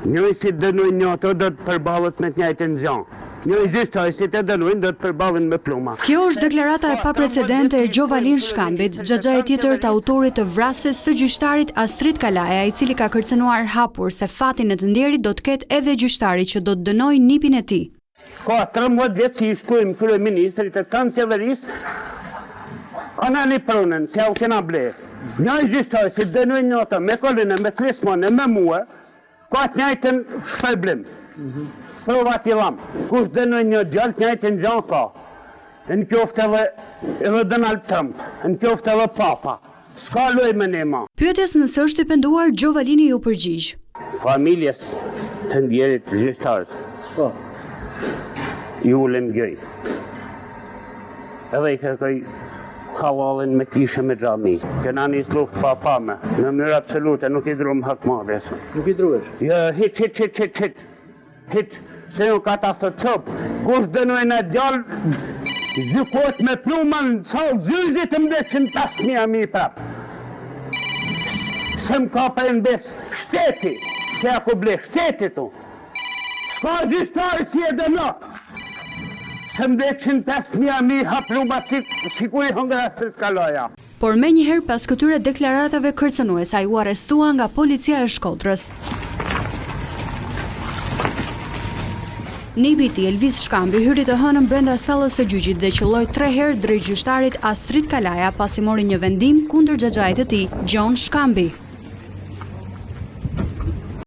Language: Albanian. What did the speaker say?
Njëri si dënojnë një ato do të përballet me të njëjtën gjë. Një gjyqtarësit e dënojnë do të përballen me pluma. Kjo është deklarata e paprecedente e Gjovalin Shkambit, xhaxha e tjetër të autorit të vrasjes së gjyqtarit Astrid Kalaja, i cili ka kërcënuar hapur se fatin e të nderit do të ketë edhe gjyqtari që do të dënojë nipin e tij. Ka 13 vjet si shkruajmë kryeministrit të kancellerisë anani pronën se u kena ble. Një gjyqtar si dënojnë një ato me kolinë, me klismonë, me mua, ka të njëjtën shpërblim. Provat i lam. Kush dënojnë një djalë të njëjtën gjë ka. Në qoftë edhe Donald Trump, në qoftë edhe Papa. S'ka lojë me ne ma. Pyetjes nëse është i penduar, Gjovalini ju përgjigj. Familjes të ndjerit gjyqtarës. Po. I ulem gjëj. Edhe i kërkoj halalin me kishe me xhami. Kena një luft pa pame. Në mënyrë absolute nuk i drum hakmarrjes. Nuk i druesh? Jo, hit. Se nuk ka ta së copë. Kush dënojnë e djallë, gjykot me plumën, sa zyzit më 105.000 mi prapë. Se më ka për në besë shteti, se ako ble shteti tu. S'ka gjyqtari si e dëno. Se më 105.000 mi hapluma si ku i hëngra Astrid Kalaja. Por me njëherë pas këtyre deklaratave kërcënues, ai u arrestua nga policia e Shkodrës. Nipi i tij, Elvis Shkambi, hyri të hënën brenda sallës së gjyqit dhe qelloi 3 herë drejt gjyqtarit Astrid Kalaja pasi mori një vendim kundër xhaxhait të tij, John Shkambi.